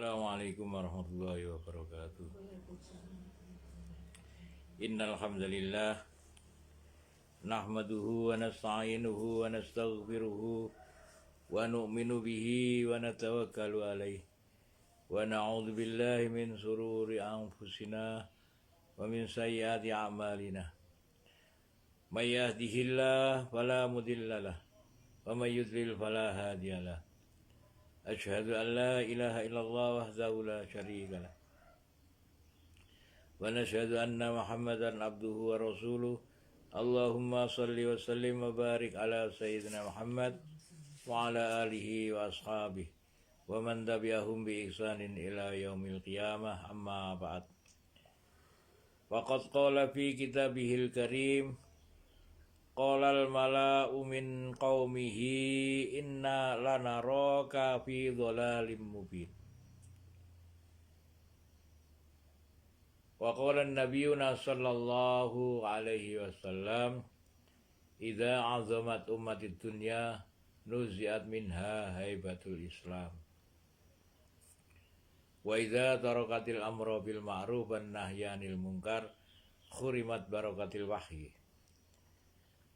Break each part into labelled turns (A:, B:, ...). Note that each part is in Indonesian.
A: Assalamualaikum warahmatullahi wabarakatuh. Innal hamdalillah nahmaduhu wa nasta'inuhu wa nastaghfiruhu wa nu'minu bihi wa natawakkalu alaihi wa na'udzu billahi min sururi anfusina wa min sayyiati a'malina. May yahdihillahu fala mudhillalah wa may yudlil fala hadiyalah. Asyhadu an la ilaha illallah wahdahu la syarika lah wa nasyhadu anna Muhammadan abduhu wa rasuluh. Allahumma salli wa sallim wa barik ala sayyidina Muhammad wa ala alihi wa ashabihi wa man tabi'ahum bi ihsanin ila yaumil qiyamah, amma ba'd. Faqad qala fi kitabihil karim, qalal mala'u min qaumihi inna lanaraka fi dhalalim mubin. Wa qala an-nabiyuna sallallahu alaihi wasallam, idza azamat ummatid dunya nuzi'at minha haibatul Islam. Wa idza tarakatil amru bil ma'ruf wan nahyi 'anil munkar khurimat barakatil wahyi.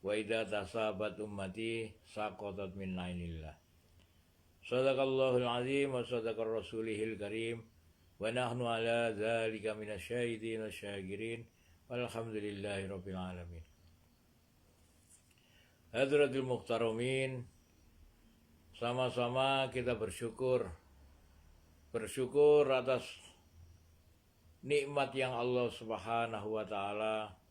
A: Wa idza tasabat ummati saqatat min ainillah. Shadaqallahul azim wa sadaqar rasulihil karim wa nahnu ala dzalika minasyahidin wasyakirin walhamdulillahi rabbil alamin. Hadratul muhtaramin, sama-sama kita bersyukur atas nikmat yang Allah Subhanahu wa taala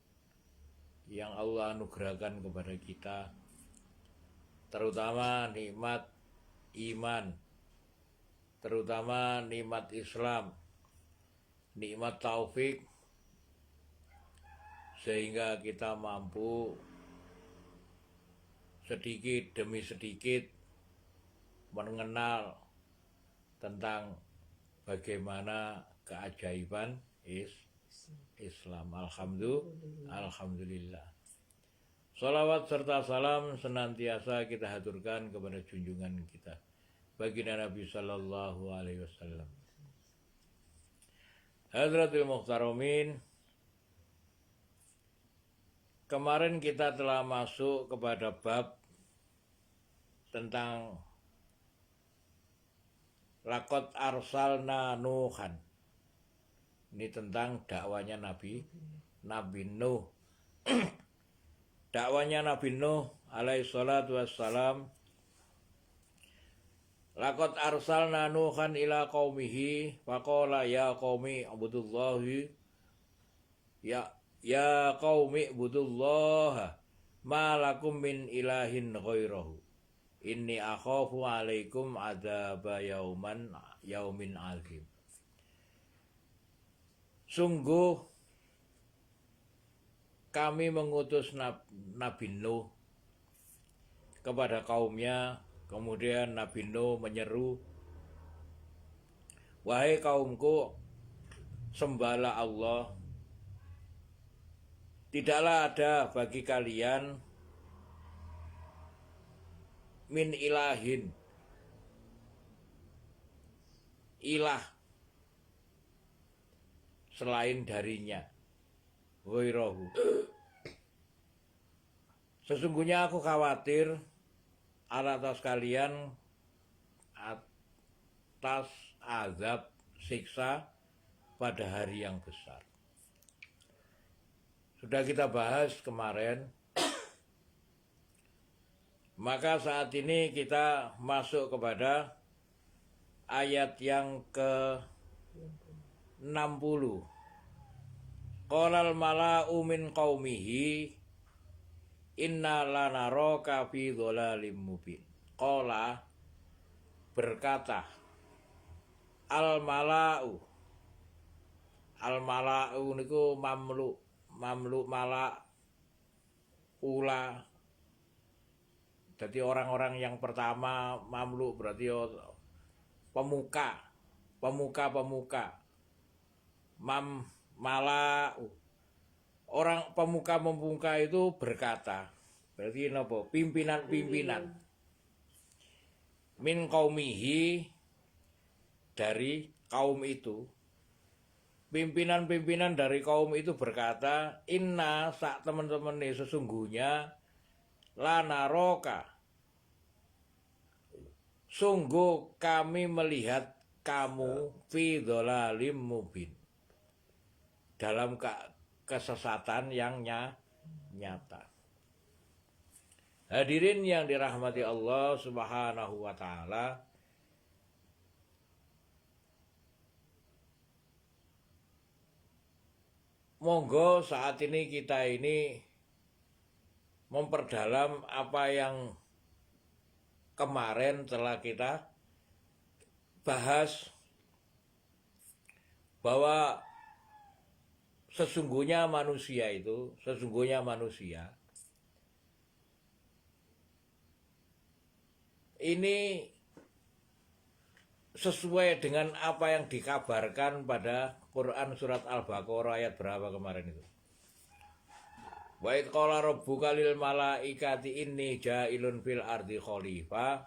A: yang Allah anugerahkan kepada kita, terutama nikmat iman, terutama nikmat Islam, nikmat taufik, sehingga kita mampu sedikit demi sedikit mengenal tentang bagaimana keajaiban Islam. Alhamdulillah. Salawat serta salam senantiasa kita haturkan kepada junjungan kita, baginda Nabi sallallahu alaihi wasallam. Hadratul muhtaramin, kemarin kita telah masuk kepada bab tentang laqad arsalna Nuhan. Ini tentang dakwanya Nabi Nuh. Dakwanya Nabi Nuh alaihi salatu wassalam. Laqad arsalna Nuhan ila qaumihi faqala ya qaumi ibudullahi ya qaumi ibudullaha ma lakum min ilahin ghairahu inni akhafu alaikum adzaba yaumin azim. Sungguh kami mengutus Nabi Nuh kepada kaumnya. Kemudian Nabi Nuh menyeru, wahai kaumku, sembahlah Allah. Tidaklah ada bagi kalian min ilahin, ilah selain darinya, ghairahu. Sesungguhnya aku khawatir atas kalian atas azab siksa pada hari yang besar. Sudah kita bahas kemarin. Maka saat ini kita masuk kepada ayat yang ke-60. Qalal mala'u min qaumihi inna lanaraka fi dhalalim mubin. Qala, berkata, al mala'u niku mamlu mala ula. Jadi orang-orang yang pertama mamlu berarti pemuka. Mala'u, orang pemuka itu berkata, berarti napa? Pimpinan min qaumihi, dari kaum itu, pimpinan-pimpinan dari kaum itu berkata, inna sak teman-teman ini sesungguhnya lana roka, sungguh kami melihat kamu fi dhalalim mubin, dalam kesesatan yang nyata. Hadirin yang dirahmati Allah Subhanahu wa taala, monggo saat ini kita ini memperdalam apa yang kemarin telah kita bahas, bahwa sesungguhnya manusia ini sesuai dengan apa yang dikabarkan pada Quran surat Al-Baqarah ayat berapa kemarin itu? Wa id qala rabbuka lil malaikati inni ja'ilun fil ardi khalifah.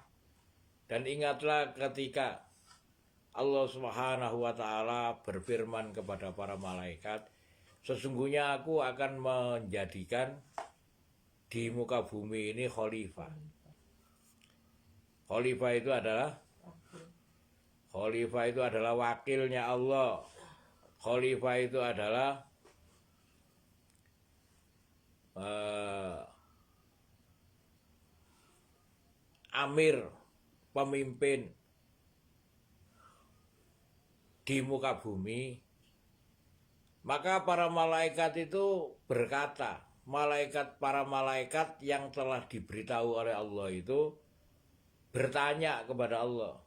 A: Dan ingatlah ketika Allah Subhanahu wa taala berfirman kepada para malaikat, sesungguhnya aku akan menjadikan di muka bumi ini khalifah. Khalifah itu adalah wakilnya Allah. Khalifah itu adalah amir, pemimpin di muka bumi. Maka para malaikat itu berkata, para malaikat yang telah diberitahu oleh Allah itu bertanya kepada Allah,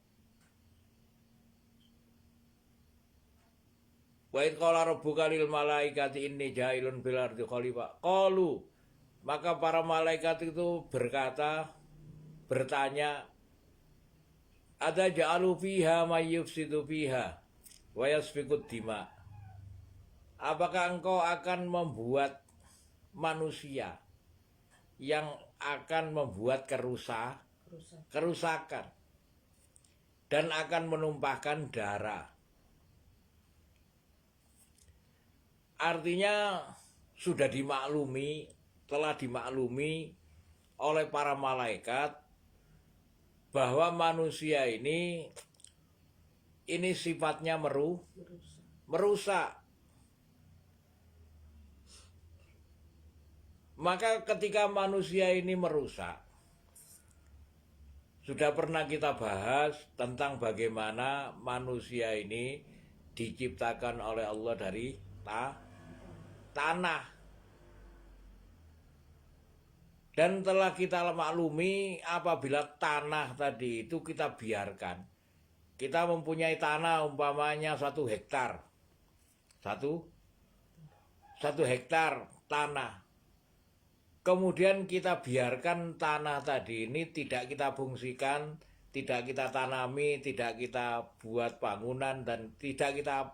A: wa id qala rabbuka lil malaikati inni ja'ilun fil ardi khalifah. Qalu, maka para malaikat itu bertanya, ada ja'alu fiha may yufsidu fiha wa yasfikud dima. Apakah engkau akan membuat manusia yang akan membuat kerusakan dan akan menumpahkan darah? Artinya telah dimaklumi oleh para malaikat bahwa manusia ini sifatnya merusak. Maka ketika manusia ini merusak, sudah pernah kita bahas tentang bagaimana manusia ini diciptakan oleh Allah dari tanah. Dan telah kita maklumi apabila tanah tadi itu kita biarkan. Kita mempunyai tanah umpamanya 1 hektar. 1 hektar tanah. Kemudian kita biarkan tanah tadi ini tidak kita fungsikan, tidak kita tanami, tidak kita buat bangunan, dan tidak kita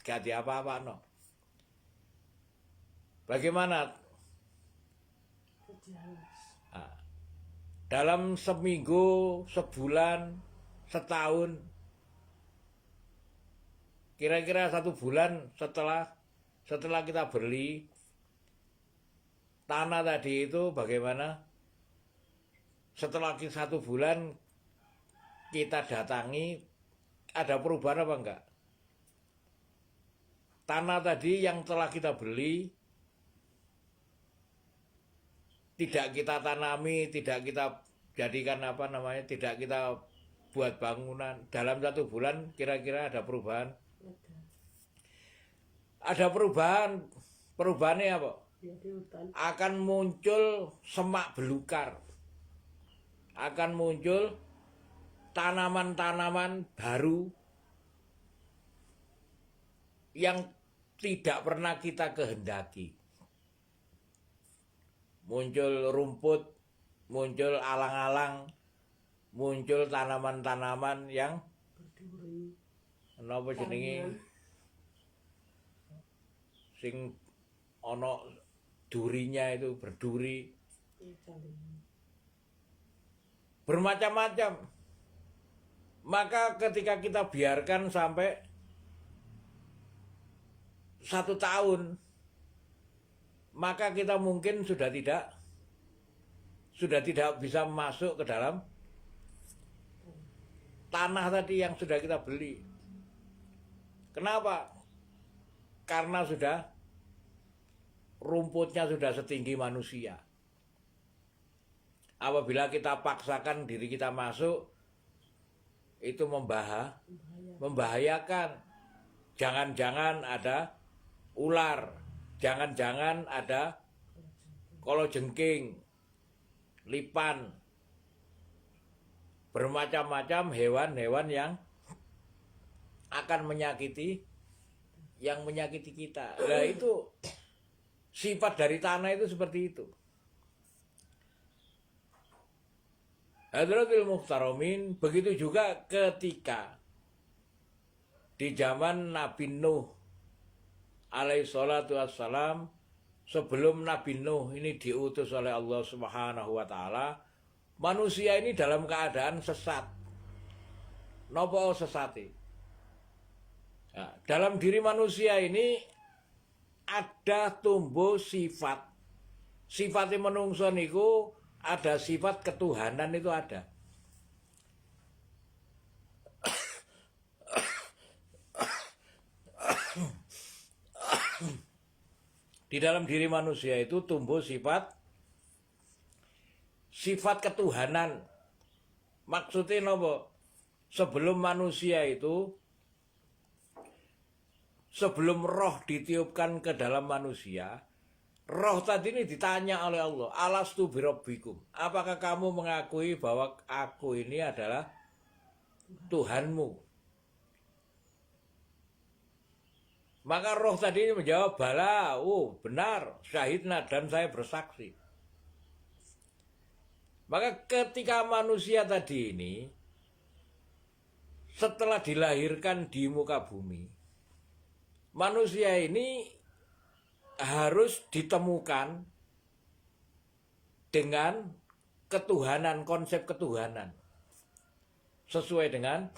A: ganti apa-apa. No. Bagaimana? Nah, dalam seminggu, sebulan, setahun, kira-kira 1 bulan setelah kita beli tanah tadi itu, bagaimana? Setelah 1 bulan kita datangi, ada perubahan apa enggak? Tanah tadi yang telah kita beli tidak kita tanami, tidak kita jadikan tidak kita buat bangunan. Dalam 1 bulan kira-kira ada perubahan? Ada perubahan. Perubahannya apa? Akan muncul semak belukar. Akan muncul tanaman-tanaman baru yang tidak pernah kita kehendaki. Muncul rumput, muncul alang-alang, muncul tanaman-tanaman yang napa jenenge sing ana durinya itu, berduri, bermacam-macam. Maka ketika kita biarkan sampai 1 tahun, maka kita mungkin sudah tidak bisa masuk ke dalam tanah tadi yang sudah kita beli. Kenapa? Karena rumputnya sudah setinggi manusia. Apabila kita paksakan diri kita masuk, itu membahayakan. Jangan-jangan ada ular, jangan-jangan ada kalajengking, lipan, bermacam-macam hewan-hewan yang akan menyakiti kita. Nah, itu sifat dari tanah itu seperti itu. Hadratil Muhtaramin, begitu juga ketika di zaman Nabi Nuh alaihi salatu wassalam, sebelum Nabi Nuh ini diutus oleh Allah Subhanahu wa taala, manusia ini dalam keadaan sesat. Napa sesate? Nah, dalam diri manusia ini ada tumbuh sifat. Sifatnya menungso niku ada sifat ketuhanan, itu ada. Di dalam diri manusia itu tumbuh sifat ketuhanan. Maksudnya nopo? Sebelum manusia itu, sebelum roh ditiupkan ke dalam manusia, roh tadi ini ditanya oleh Allah, alastu birabbikum, apakah kamu mengakui bahwa aku ini adalah Tuhanmu? Maka roh tadi ini menjawab, bala, benar, syahidna, dan saya bersaksi. Maka ketika manusia tadi ini, setelah dilahirkan di muka bumi, manusia ini harus ditemukan dengan ketuhanan, konsep ketuhanan. Sesuai dengan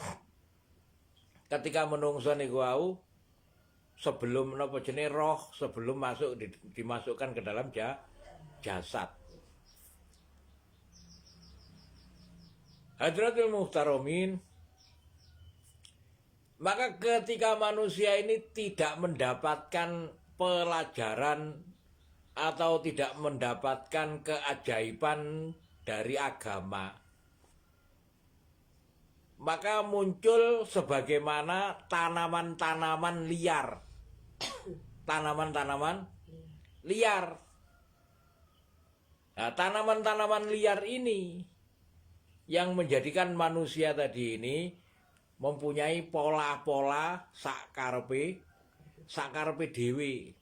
A: ketika menungso niku wau, sebelum napa jenenge roh, sebelum masuk dimasukkan ke dalam jasad. Hadratil Muhtaramin, maka ketika manusia ini tidak mendapatkan pelajaran atau tidak mendapatkan keajaiban dari agama, maka muncul sebagaimana tanaman-tanaman liar. Tanaman-tanaman liar. Nah, tanaman-tanaman liar ini yang menjadikan manusia tadi ini mempunyai pola-pola sakarepe dhewe.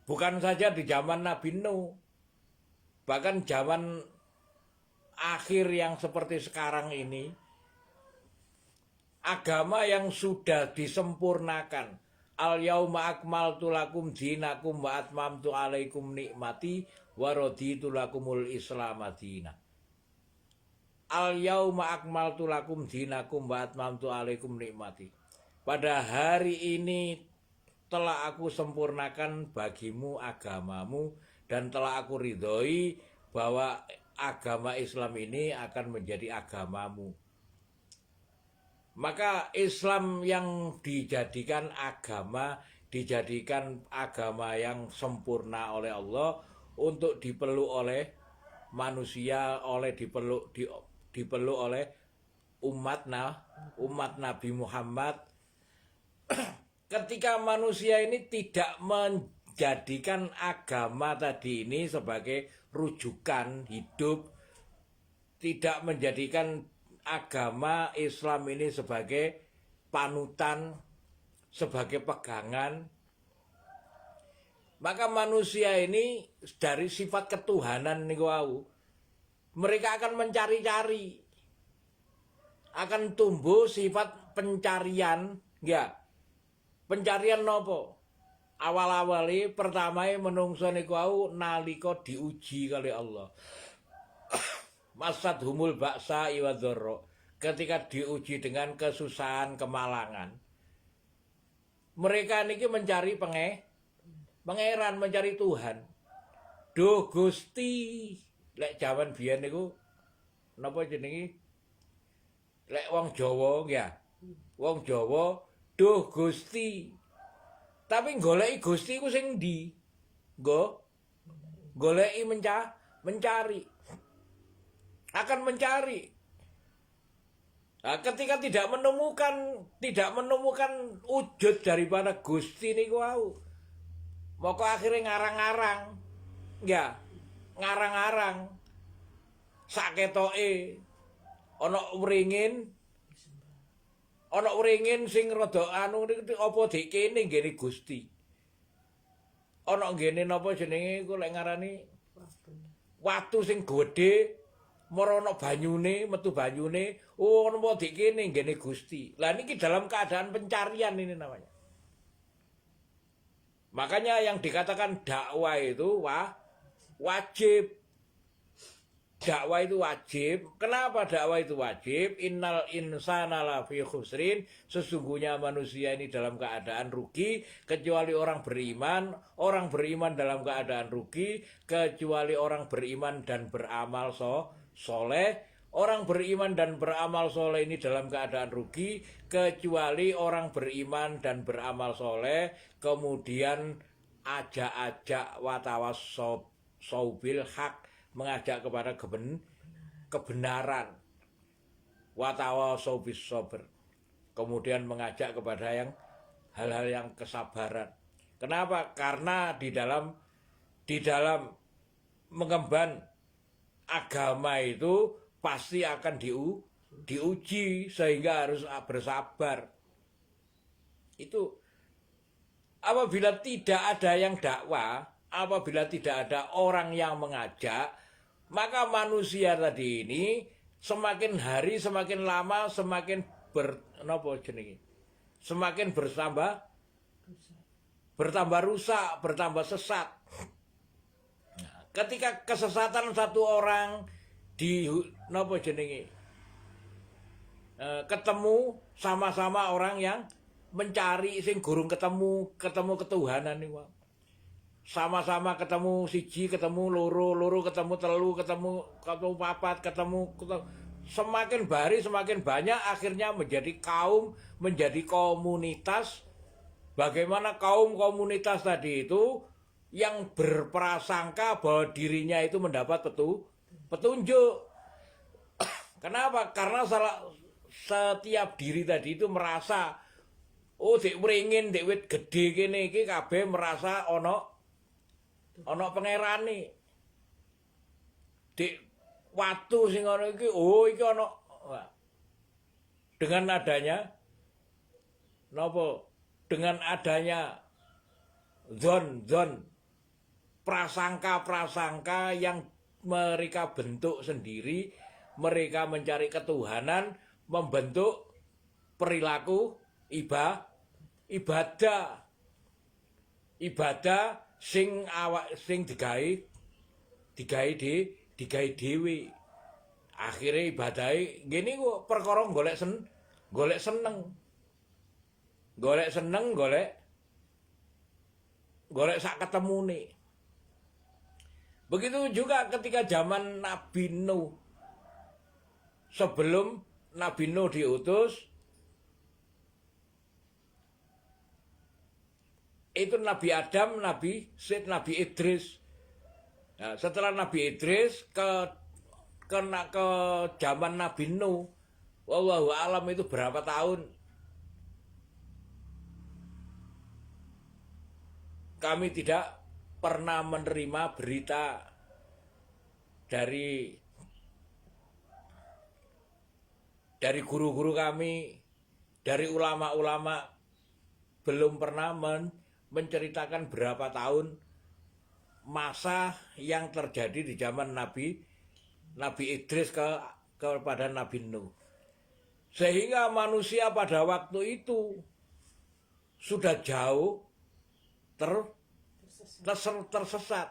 A: Bukan saja di zaman Nabi Nuh, bahkan zaman akhir yang seperti sekarang ini, agama yang sudah disempurnakan, al yauma akmaltu lakum dinakum wa atmamtu alaikum nikmati wa raditu lakumul islam madina. Al yauma akmaltu lakum dinakum wa atmamtu alaikum nikmati. Pada hari ini telah aku sempurnakan bagimu agamamu dan telah aku ridhoi bahwa agama Islam ini akan menjadi agamamu. Maka Islam yang dijadikan agama yang sempurna oleh Allah untuk dipeluk oleh manusia, dipeluk oleh umat Nabi Muhammad. Ketika manusia ini tidak menjadikan agama tadi ini sebagai rujukan hidup, tidak menjadikan agama Islam ini sebagai panutan, sebagai pegangan, maka manusia ini dari sifat ketuhanan niku wau, mereka akan mencari-cari, akan tumbuh sifat pencarian, ya. Pencarian nopo? Awal-awali pertama menungso niku wau nalika diuji kali Allah. Masad humul baksa iwadoro, ketika diuji dengan kesusahan, kemalangan, mereka niki mencari pangeran, mencari Tuhan. Duh Gusti, lek jaman biyen niku napa jenenge? Lek wong Jawa ya. Wong Jawa, duh Gusti. Tapi goleki Gusti ku sing ndi? Goleki mencari. Akan mencari. Nah, ketika tidak menemukan wujud daripada Gusti niku wau. Moko akhirnya ngarang-ngarang. Ya, ngarang-ngarang. Saketoke ana wringin sing rada anu apa dik kene nggene Gusti. Ana nggene napa jenenge iku lek ngarani watu sing gedhe merono banyune, metu banyune, oh ono dik kene nggene Gusti. Lah niki dalam keadaan pencarian ini namanya. Makanya yang dikatakan dakwah itu wajib. Dakwah itu wajib. Kenapa dakwah itu wajib? Innal insana lafi khusrin. Sesungguhnya manusia ini dalam keadaan rugi kecuali orang beriman. Orang beriman dalam keadaan rugi kecuali orang beriman dan beramal soleh. Orang beriman dan beramal soleh ini dalam keadaan rugi kecuali orang beriman dan beramal soleh kemudian ajak-ajak watawas saubil hak, mengajak kepada kebenaran, watawa sobis sober, kemudian mengajak kepada yang hal-hal yang kesabaran. Kenapa? Karena di dalam mengemban agama itu pasti akan diuji sehingga harus bersabar. Itu apabila tidak ada yang dakwah, apabila tidak ada orang yang mengajak, maka manusia tadi ini semakin hari semakin lama semakin semakin bertambah rusak, bertambah sesat. Nah, ketika kesesatan satu orang ketemu sama-sama orang yang mencari sing gurung ketemu ketuhanan nih, sama-sama ketemu siji, ketemu loro ketemu telu, ketemu papat, ketemu semakin hari semakin banyak, akhirnya menjadi kaum, menjadi komunitas. Bagaimana kaum komunitas tadi itu yang berprasangka bahwa dirinya itu mendapat petunjuk. Kenapa? Karena setiap diri tadi itu merasa, oh dek wringin, dek wit gede kene iki kabeh merasa ono pangerane. Dik watu sing ana iki, oh iki ana. Dengan adanya napa? Dengan adanya zon prasangka yang mereka bentuk sendiri, mereka mencari ketuhanan, membentuk perilaku ibadah sing digawe dhewe. Akhire ibadahe ngene kok perkara golek seneng, golek sak ketemune. Begitu juga ketika zaman Nabi Nuh. Sebelum Nabi Nuh diutus, itu Nabi Adam, Nabi Syed, Nabi Idris. Nah, setelah Nabi Idris ke zaman Nabi Nuh, wallahu alam itu berapa tahun? Kami tidak pernah menerima berita dari guru-guru kami, dari ulama-ulama, belum pernah menceritakan berapa tahun masa yang terjadi di zaman Nabi Idris kepada Nabi Nuh. Sehingga manusia pada waktu itu sudah jauh tersesat.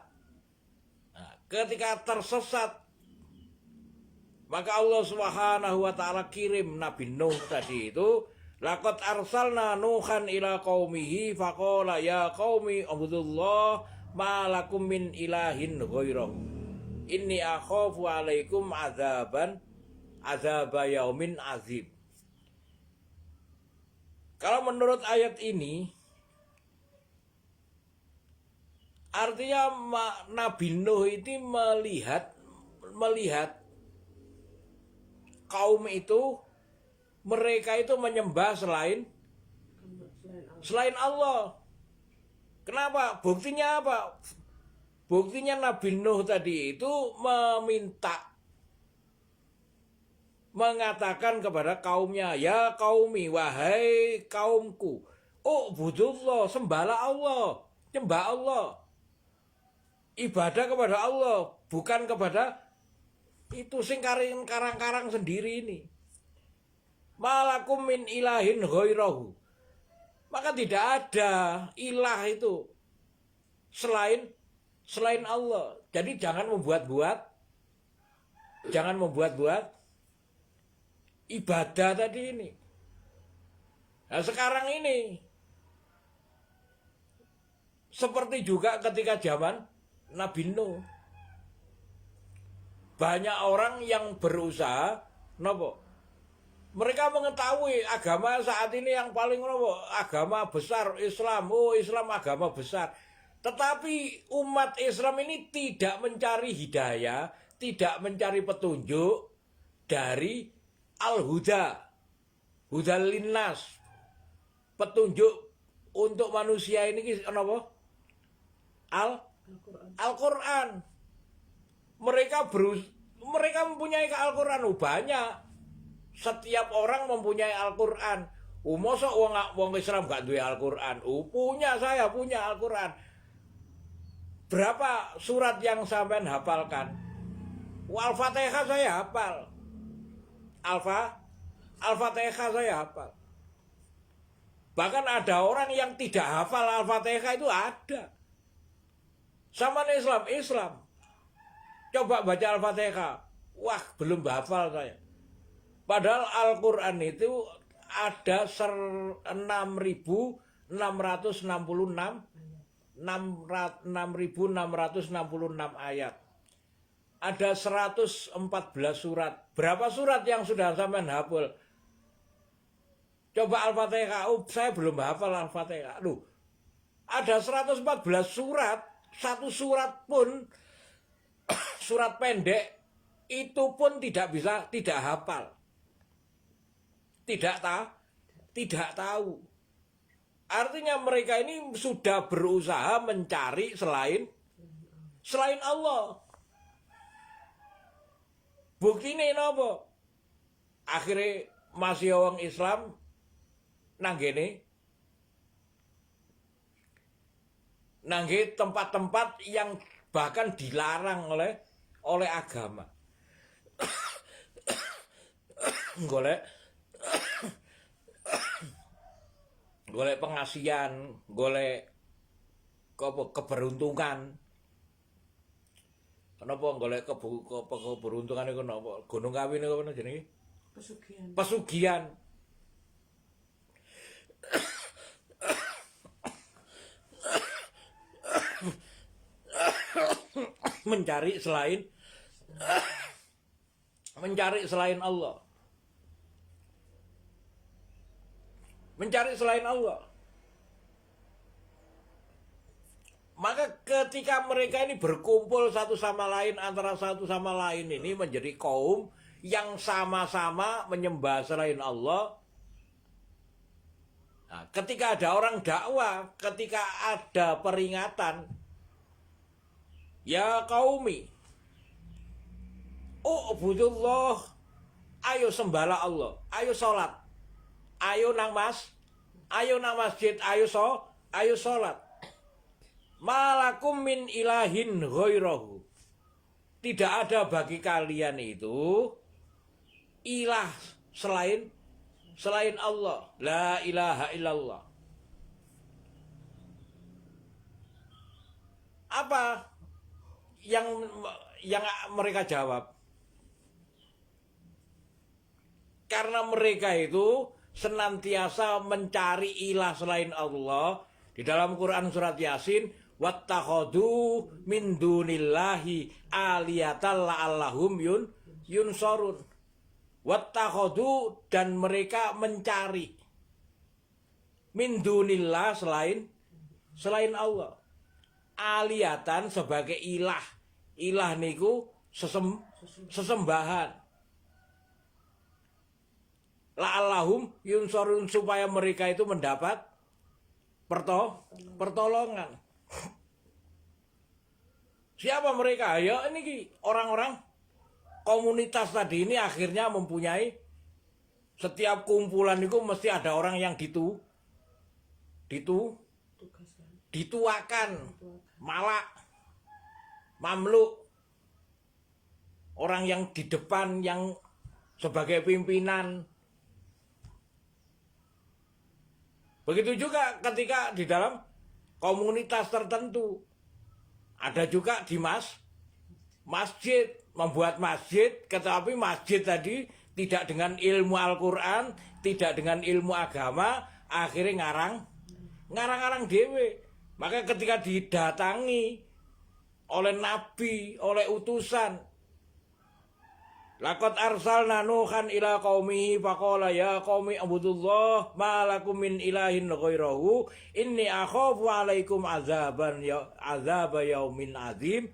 A: Nah, ketika tersesat, Maka Allah Subhanahu wa taala kirim Nabi Nuh tadi itu, laqad arsalna Nuhan ila qaumihi faqala ya qaumi ubudullah ma lakum min ilahin ghairahu. Inni akhafu alaikum azaba yaumin azim. Kalau menurut ayat ini artinya Nabi Nuh itu melihat kaum itu, mereka itu menyembah selain Allah. Kenapa? Buktinya apa? Buktinya Nabi Nuh tadi itu mengatakan kepada kaumnya, ya qaumi, wahai kaumku, ubudullah, sembahlah Allah, nyembah Allah, ibadah kepada Allah, bukan kepada itu sing karang-karang sendiri ini. Malakum min ilahin ghairahu. Maka tidak ada ilah itu selain Allah. Jadi jangan membuat-buat ibadah tadi ini. Nah, sekarang ini seperti juga ketika zaman Nabi Nuh. Banyak orang yang berusaha, nopo? Mereka mengetahui agama saat ini yang paling nopo, agama besar Islam. Oh, Islam agama besar. Tetapi umat Islam ini tidak mencari hidayah, tidak mencari petunjuk dari al-huda, hudal linnas, petunjuk untuk manusia ini nopo? Al-Quran. Mereka mempunyai Al-Quran banyak. Setiap orang mempunyai Al-Quran. Masa wong Islam gak duwe Al-Quran? Saya punya Al-Quran. Berapa surat yang sampean hafalkan? Al-Fatihah saya hafal. Al-Fatihah saya hafal. Bahkan ada orang yang tidak hafal Al-Fatihah, itu ada. Sama Islam. Coba baca Al-Fatihah. Wah, belum hafal saya. Padahal Al-Quran itu ada 6.666 ayat. Ada 114 surat. Berapa surat yang sudah sampean hafal? Coba Al-Fatihah. Saya belum hafal Al-Fatihah. Ada 114 surat. Satu surat pun, surat pendek itu pun tidak hafal, tidak tahu. Artinya mereka ini sudah berusaha mencari selain Allah. Bukti ini nopo? Akhirnya masih orang Islam nanggene tempat-tempat yang bahkan dilarang oleh agama. golek pengasihan, golek keberuntungan. Kenapa golek keberuntungan iku napa? Gunung Kawi niku apa jenenge? Pesugihan. mencari selain Allah. Maka ketika mereka ini berkumpul satu sama lain, antara satu sama lain ini menjadi kaum yang sama-sama menyembah selain Allah. Nah, ketika ada orang dakwah, ketika ada peringatan, ya qaumi, ubudullah, ayo sembahlah Allah, ayo sholat, ayo nang masjid, ayo sholat. Malakum min ilahin ghairahu. Tidak ada bagi kalian itu ilah selain Allah. La ilaha illallah. Apa yang mereka jawab? Karena mereka itu senantiasa mencari ilah selain Allah. Di dalam Quran surat Yasin, wattakhadhu min dunillahi aliyatan la'allahum yunsorun. Wattakhadhu, dan mereka mencari min dunillah, selain Allah, aliyatan sebagai ilah. Ilah niku sesembahan. La'allahum yunsorun, supaya mereka itu mendapat pertolongan. Siapa mereka? Ya ini orang-orang komunitas tadi ini akhirnya mempunyai, setiap kumpulan itu mesti ada orang yang dituakan, malak, mamluk, orang yang di depan, yang sebagai pimpinan. Begitu juga ketika di dalam komunitas tertentu. Ada juga di masjid, membuat masjid, tetapi masjid tadi tidak dengan ilmu Al-Quran, tidak dengan ilmu agama, akhirnya ngarang dewe. Maka ketika didatangi oleh nabi, oleh utusan, laqad arsalna Nuhan ila qaumihi faqala ya qaumi abudullah ma lakum min ilahin ghairahu inni akhafu alaikum azab yaumin azim.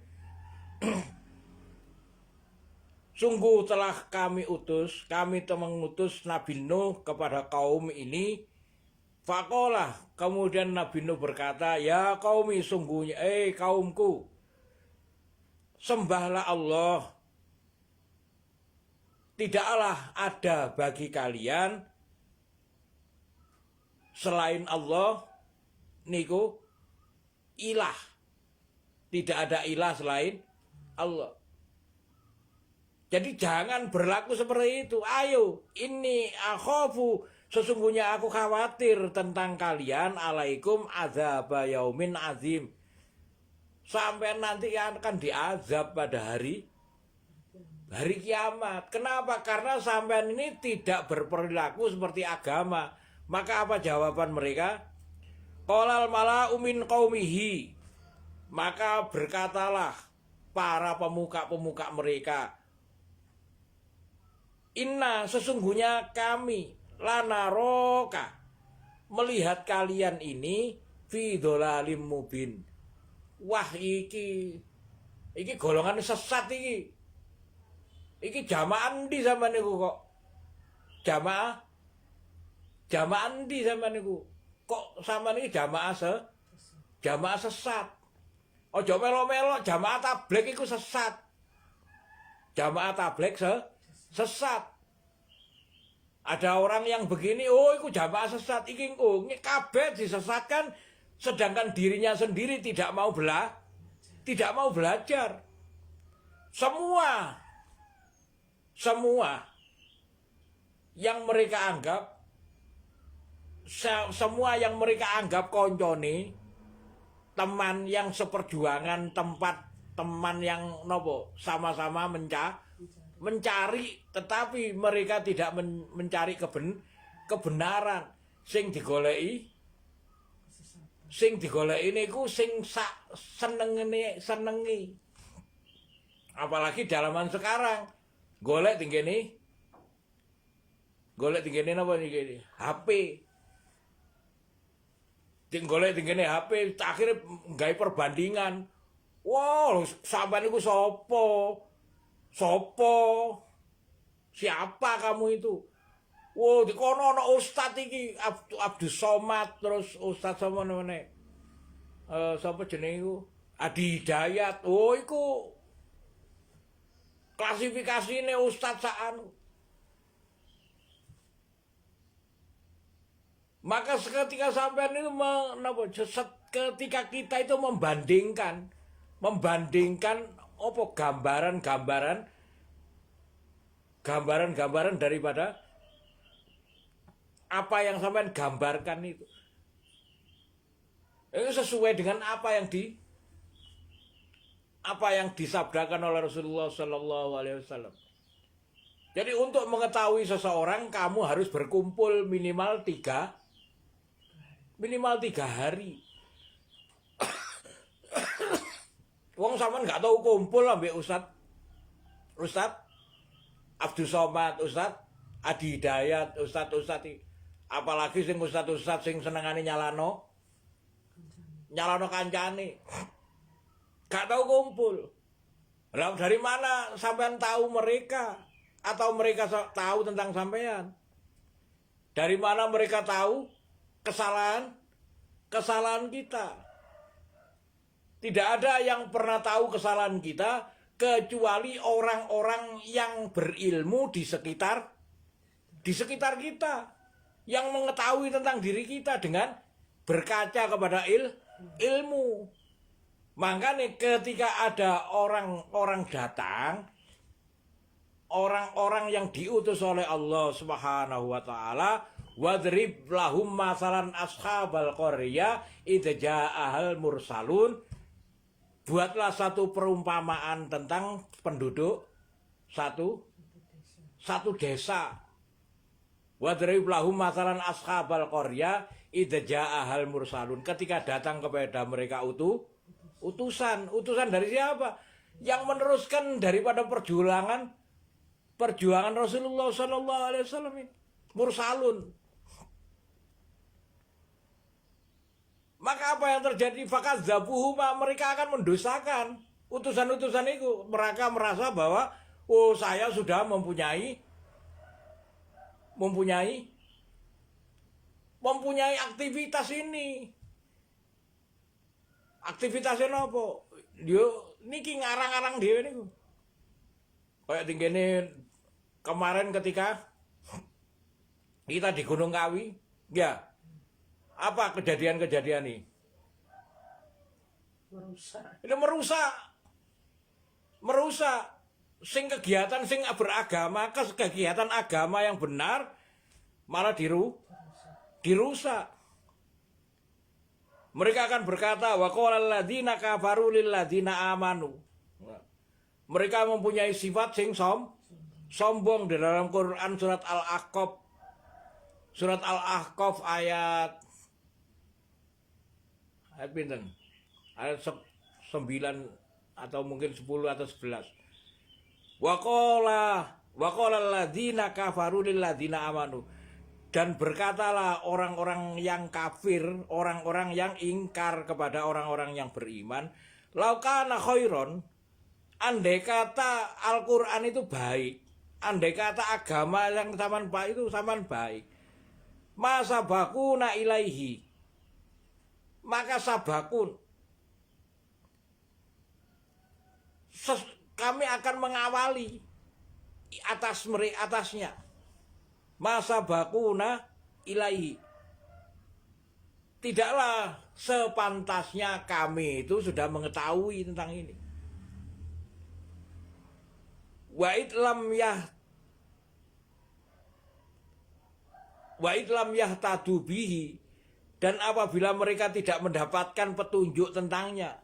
A: Sungguh telah kami mengutus Nabi Nuh kepada kaum ini. Faqala, kemudian Nabi Nuh berkata, ya qaumi, sungguhnya kaumku, sembahlah Allah. Tidaklah ada bagi kalian selain Allah niku ilah. Tidak ada ilah selain Allah. Jadi jangan berlaku seperti itu. Ayo, ini akhafu, sesungguhnya aku khawatir tentang kalian, alaikum azab yaumin azim. Sampai nanti akan diazab pada hari kiamat. Kenapa? Karena sampean ini tidak berperilaku seperti agama. Maka apa jawaban mereka? Qalal mala'u min qaumihi. Maka berkatalah para pemuka-pemuka mereka, inna, sesungguhnya kami, lanaroka, melihat kalian ini fi dhalalim mubin. Wah, iki golongan sesat iki. Iki jamaah endi sampean niku kok? Jamaah endi sampean niku? Kok sampean iki jamaah sesat? Ojo melo-melo, jamaah tabligh iku sesat. Jamaah tabligh sesat. Ada orang yang begini, oh iku jamaah sesat, iki kabeh disesatkan, sedangkan dirinya sendiri tidak mau belajar. Semua yang mereka anggap koncone, teman yang seperjuangan, teman yang sama-sama mencari, tetapi mereka tidak mencari kebenaran. Sing digoleki niku sing senengi. Apalagi dalaman sekarang. Golek tinggene napa niki? HP. Golek tinggene HP, akhirnya gawe perbandingan. Wow, sampean niku sapa? Siapa kamu itu? Wow, di kono ana ustaz iki Abdus Somad, terus ustaz sama meneh. Sapa jenenge iku? Adi Hidayat. Oh, iku klasifikasine ustaz saanu. Maka ketika sampean itu ketika kita itu membandingkan apa gambaran daripada apa yang sampean gambarkan itu sesuai dengan apa yang disabdakan oleh Rasulullah Sallallahu Alaihi Wasallam. Jadi untuk mengetahui seseorang kamu harus berkumpul minimal tiga hari. Wong sampean nggak tahu kumpul ambek Ustad Abdul Somad, Ustad Adi Hidayat, Ustad apalagi sing Ustad sing senengane nyalano kancane. Gak tahu kumpul. Lah dari mana sampean tahu mereka atau mereka tahu tentang sampean? Dari mana mereka tahu kesalahan kita? Tidak ada yang pernah tahu kesalahan kita kecuali orang-orang yang berilmu di sekitar kita, yang mengetahui tentang diri kita dengan berkaca kepada ilmu. Makanya ketika ada orang datang, orang-orang yang diutus oleh Allah Subhanahu wa taala, wadrib lahum masalan ashabal qaryah idza ja'ahal mursalun, buatlah satu perumpamaan tentang penduduk satu desa. Wadrib lahum masalan ashabal qaryah idza ja'ahal mursalun, ketika datang kepada mereka utusan dari siapa? Yang meneruskan daripada perjuangan Rasulullah sallallahu alaihi wasallam, mursalun. Maka apa yang terjadi? Fakadzabuhuma, mereka akan mendustakan utusan-utusan itu. Mereka merasa bahwa saya sudah mempunyai aktivitas ini. Aktivitasnya apa? Yo niki ngarang-arang dhewe niku. Kayak tingene kemarin ketika kita di Gunung Kawi, ya. Apa kejadian-kejadian ini? Merusak. Sing kegiatan sing beragama, kegiatan agama yang benar malah dirusak. Mereka akan berkata, wa qala alladziina kafaru lil ladziina amanu. Mereka mempunyai sifat sing sombong di dalam Quran surat Al-Ahqaf. Surat Al-Ahqaf ayat pinten? Ayat 9 atau mungkin 10 atau 11. Wa qala alladziina kafaru lil ladziina amanu. Dan berkatalah orang-orang yang kafir, orang-orang yang ingkar kepada orang-orang yang beriman, lau kana khairon, andai kata Al-Qur'an itu baik, andai kata agama yang zaman baik, masa bakuna ilaihi, maka sabakun, kami akan mengawali atasnya. Masa bakuna ilaihi, tidaklah sepantasnya kami itu sudah mengetahui tentang ini. Wa idlam yahtadu bihi, dan apabila mereka tidak mendapatkan petunjuk tentangnya,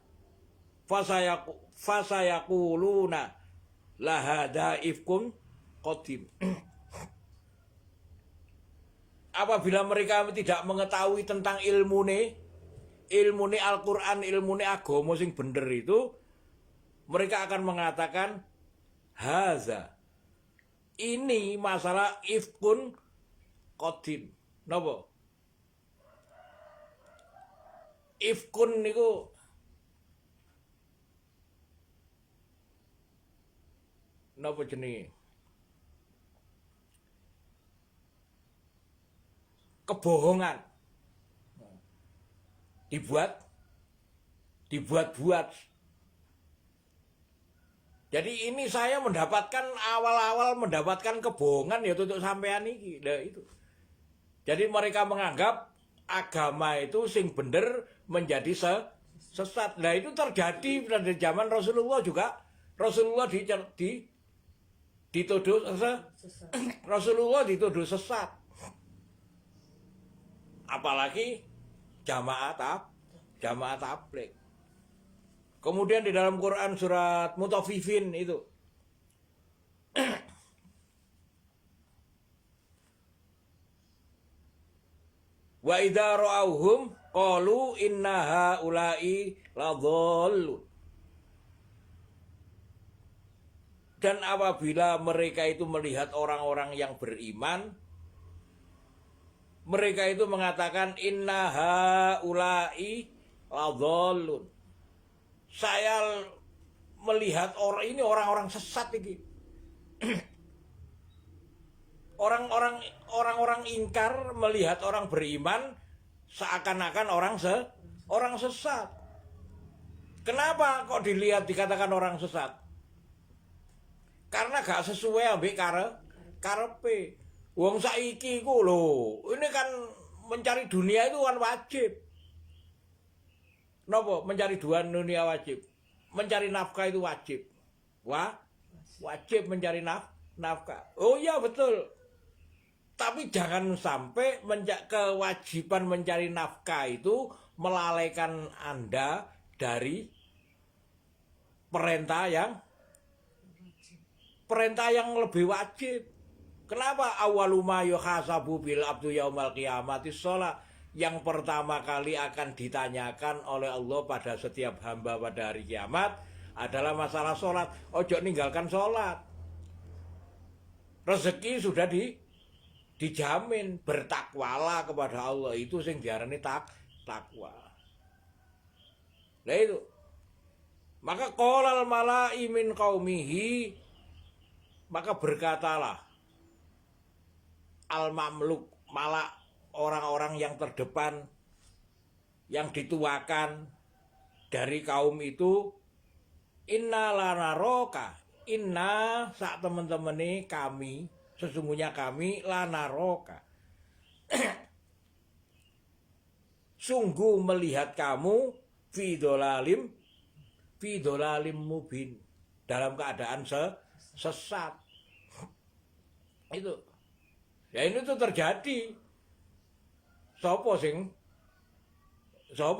A: fasayaquluna lahada ifkun qadim. Apabila mereka tidak mengetahui tentang ilmune Al-Qur'an, ilmune agama sing bener itu, mereka akan mengatakan haza, ini masalah ifkun qadim. Napa? Ifkun niku napa jenenge? Kebohongan. Dibuat-buat. Jadi ini saya awal-awal mendapatkan kebohongan ya untuk sampean iki. Nah, itu. Jadi mereka menganggap agama itu sing bener menjadi sesat. Nah itu terjadi pada zaman Rasulullah juga. Rasulullah dituduh Rasulullah dituduh sesat. Apalagi jamaah tabligh. Kemudian di dalam Quran surat Mutaffifin itu Wa idza ra'awhum qalu inna haula'i ladhallun. Dan apabila mereka itu melihat orang-orang yang beriman, mereka itu mengatakan inna haula'i ladhallun. Saya melihat orang-orang sesat ini. Orang-orang ingkar melihat orang beriman seakan-akan orang sesat. Kenapa kok dikatakan orang sesat? Karena gak sesuai ambek karepe. Wong saiki ku lho, ini kan mencari dunia itu kan wajib. Napa mencari dunia wajib? Mencari nafkah itu wajib. Wajib mencari nafkah. Oh iya betul. Tapi jangan sampai kewajiban mencari nafkah itu melalaikan Anda dari perintah yang lebih wajib. Kenapa awaluma yuhasabu bil abdu yaumal qiyamati sholat? Yang pertama kali akan ditanyakan oleh Allah pada setiap hamba pada hari kiamat adalah masalah sholat. Ojo ninggalkan sholat. Rezeki sudah dijamin, bertakwalah kepada Allah, itu sing diarani takwa. Nah itu. Maka qolal mala'i min qaumihi, maka berkatalah al-mamluk, malak, orang-orang yang terdepan, yang dituakan dari kaum itu, inna lanaroka, inna sak teman-teman kami, sesungguhnya kami lanaroka sungguh melihat kamu fidolalim mubin, dalam keadaan sesat. Itu ya, ini tuh terjadi. Sopo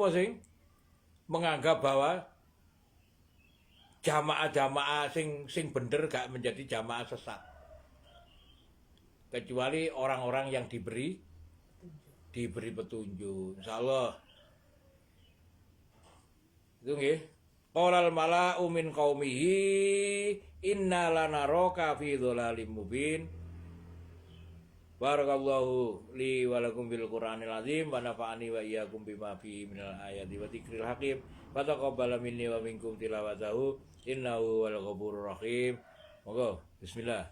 A: sing menganggap bahwa jamaah sing bener gak menjadi jamaah sesat, kecuali orang-orang yang diberi petunjuk. Insyaallah itu nggih. Qalal mala'u min qaumihi inna lanaraka fi dhalalim mubin. Barakallahu li wa lakum bil Qur'anil azim wa nafa'ani wa iyyakum bima fihi minal ayati wa dzikril hakim. Wa taqabbal minni wa minkum tilawatahu innahu wal ghafurur rahim. Monggo bismillah.